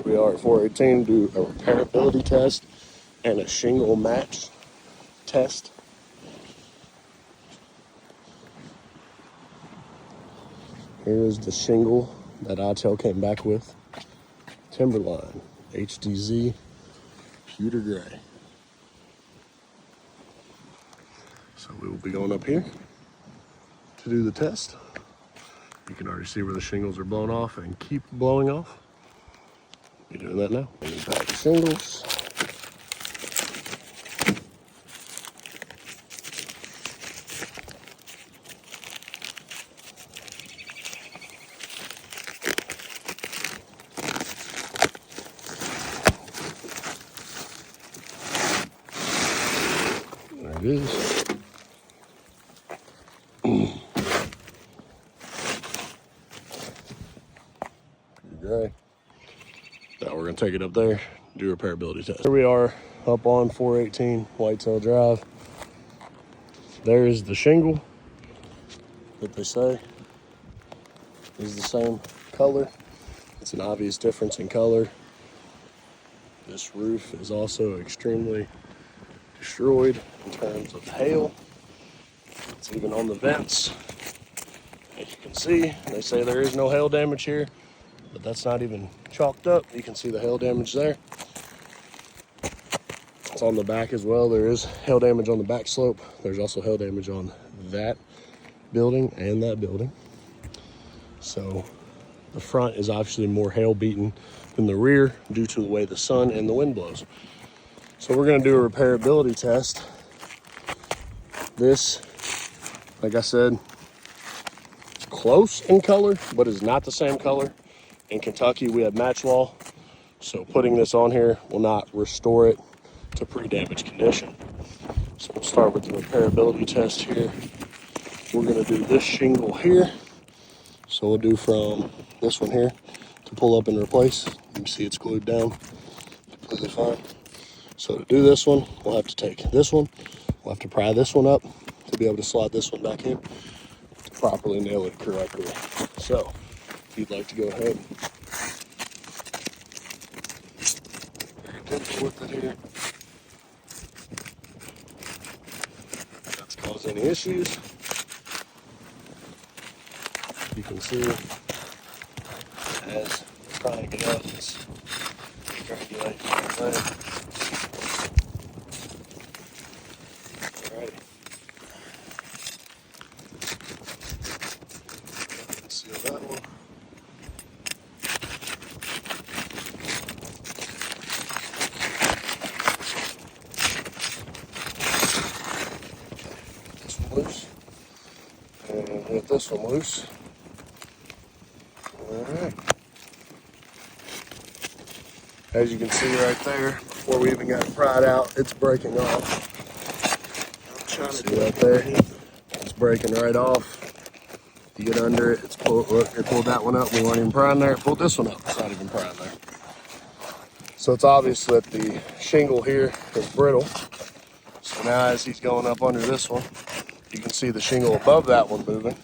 we are at 418 to do a repairability test and a shingle match test. Here is the shingle that Whitetail came back with. Timberline, HDZ, pewter gray. So we will be going up here to do the test. You can already see where the shingles are blown off and keep blowing off. We're doing that now. Back shingles. There it is. Gray. Now we're going to take it up there, do a repairability test. Here we are up on 418 Whitetail Drive. There is the shingle that they say is the same color. It's an obvious difference in color. This roof is also extremely destroyed in terms of hail. It's even on the vents. As you can see, they say there is no hail damage here, but that's not even chalked up. You can see the hail damage there. It's on the back as well. There is hail damage on the back slope. There's also hail damage on that building and that building. So the front is obviously more hail beaten than the rear due to the way the sun and the wind blows. So we're gonna do a repairability test. This, like I said, it's close in color, but it's not the same color. In Kentucky, we have match law, so putting this on here will not restore it to pre-damage condition. So we'll start with the repairability test here. We're gonna do this shingle here. So we'll do from this one here to pull up and replace. You can see it's glued down completely fine. So to do this one, we'll have to take this one. We'll have to pry this one up to be able to slide this one back in to properly nail it correctly. So if you'd like to go ahead, very gentle with it here. That's caused any issues. You can see as prying it up, it's strangulating everything. Alrighty. Seal that one. This one loose. And get this one loose. Alright. As you can see right there, before we even got it pried out, it's breaking off. See right there, it's breaking right off. You get under it, it's pulled. Look, it pulled that one up. We weren't even prying there. It pulled this one up. It's not even prying there. So it's obvious that the shingle here is brittle. So now as he's going up under this one, you can see the shingle above that one moving,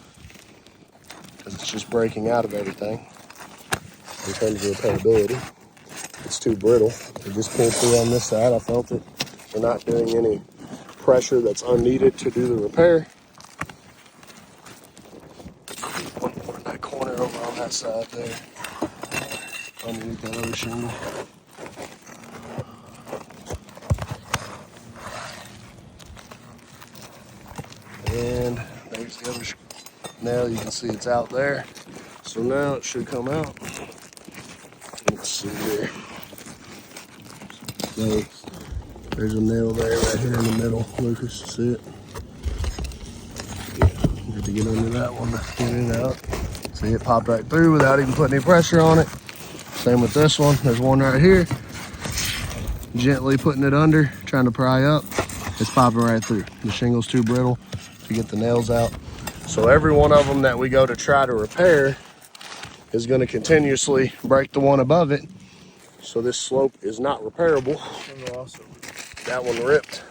because it's just breaking out of everything. In terms of repairability, it's too brittle. It just pulled through on this side. I felt it. We're not doing any pressure that's unneeded to do the repair. One more in that corner over on that side there, underneath that other shingle. And there's the other nail. You can see it's out there. So now it should come out. Let's see here. So there's a nail there right here in the middle. Lucas, see it? Yeah, you have to get under that one to get it out. See, it popped right through without even putting any pressure on it. Same with this one. There's one right here. Gently putting it under, trying to pry up. It's popping right through. The shingle's too brittle to get the nails out. So every one of them that we go to try to repair is going to continuously break the one above it. So this slope is not repairable. That one ripped.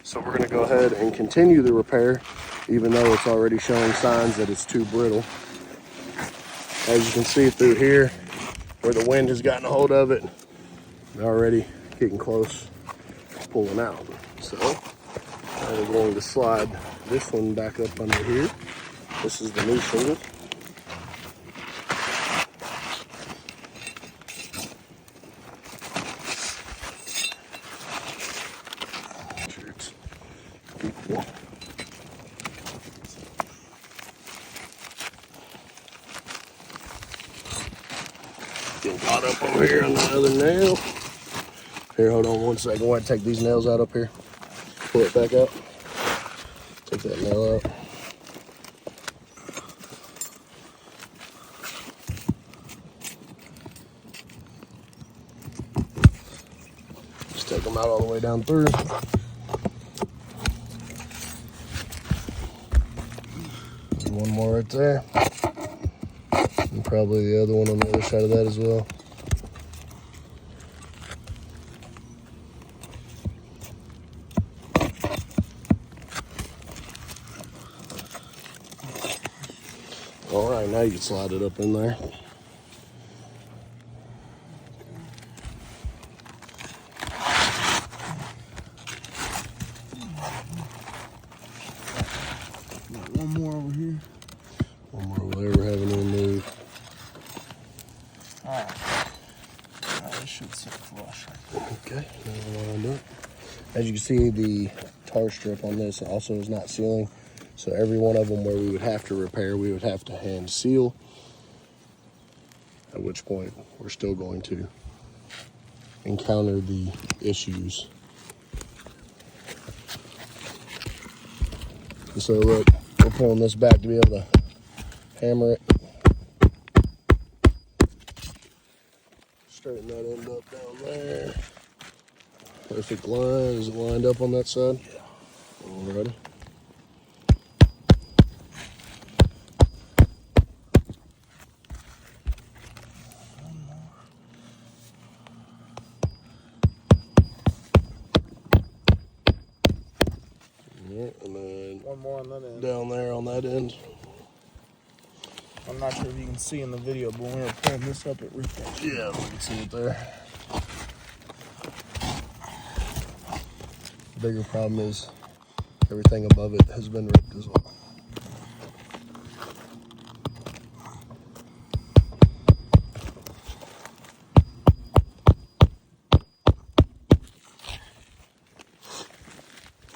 So we're going to go ahead and continue the repair, even though it's already showing signs that it's too brittle. As you can see through here, where the wind has gotten a hold of it, they're already getting close to pulling out. So I'm going to slide this one back up under here. This is the new shingle. Sure it's equal. Getting caught up over here on the other nail. Here, hold on one second. I want to take these nails out up here. Pull it back out. Take that nail out. Just take them out all the way down through. There's one more right there. And probably the other one on the other side of that as well. All right, now you can slide it up in there. One more over here. One more over there, we're having to remove. Alright. This should sit flush. Okay, now we're lined up. As you can see, the tar strip on this also is not sealing. So every one of them where we would have to repair, we would have to hand seal. At which point, we're still going to encounter the issues. So look, we're pulling this back to be able to hammer it. Straighten that end up down there. Perfect line. Is it lined up on that side? Yeah. Alrighty. And then one more on that end. Down there on that end. I'm not sure if you can see in the video, but when we were pulling this up, it ripped that. Yeah, we can see it there. The bigger problem is everything above it has been ripped as well.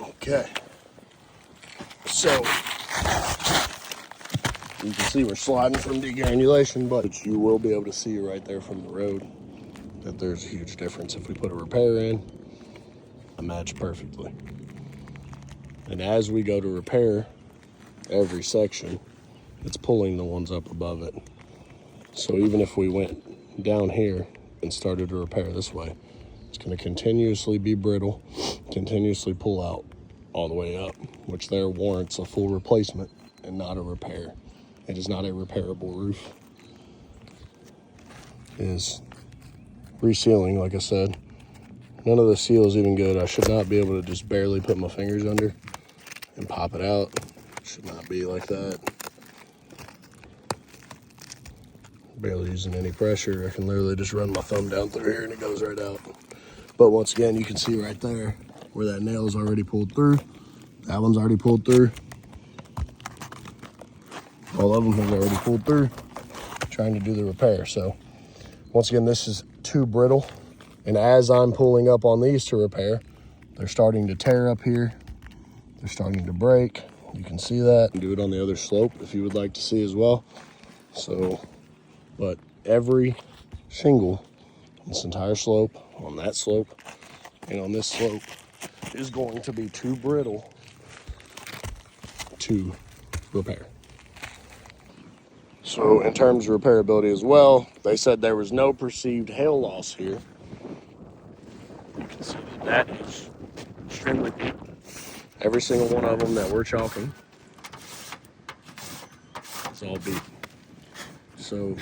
Okay. So, you can see we're sliding from degranulation, but you will be able to see right there from the road that there's a huge difference. If we put a repair in, it match perfectly. And as we go to repair every section, it's pulling the ones up above it. So even if we went down here and started to repair this way, it's going to continuously be brittle, continuously pull out all the way up, which there warrants a full replacement and not a repair. It is not a repairable roof. It is resealing, like I said. None of the seal is even good. I should not be able to just barely put my fingers under and pop it out. It should not be like that. Barely using any pressure. I can literally just run my thumb down through here and it goes right out. But once again, you can see right there where that nail is already pulled through. That one's already pulled through. All of them have already pulled through, trying to do the repair. So once again, this is too brittle. And as I'm pulling up on these to repair, they're starting to tear up here. They're starting to break. You can see that. Do it on the other slope if you would like to see as well. So, but every shingle on this entire slope, on that slope, and on this slope is going to be too brittle to repair. So in terms of repairability as well, they said there was no perceived hail loss here. You can see that is extremely deep. Every single one of them that we're chalking is all beat. So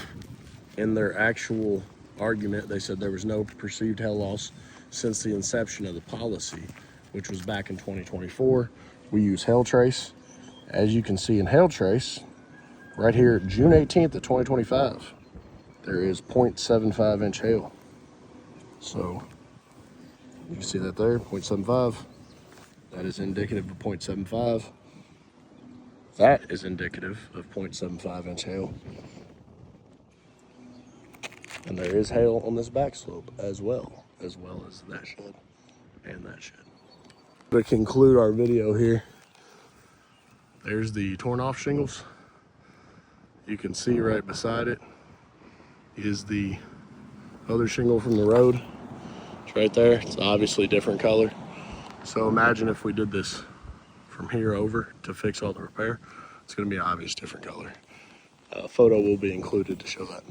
in their actual argument, they said there was no perceived hail loss since the inception of the policy, which was back in 2024. We use hail trace. As you can see in hail trace, right here, June 18th of 2025, there is 0.75 inch hail. So you can see that there, 0.75. That is indicative of 0.75. That is indicative of 0.75 inch hail. And there is hail on this back slope as well as that shed and that shed. To conclude our video here, there's the torn off shingles. You can see right beside it is the other shingle from the road. It's right there. It's obviously different color. So imagine if we did this from here over to fix all the repair. It's going to be an obvious different color. A photo will be included to show that.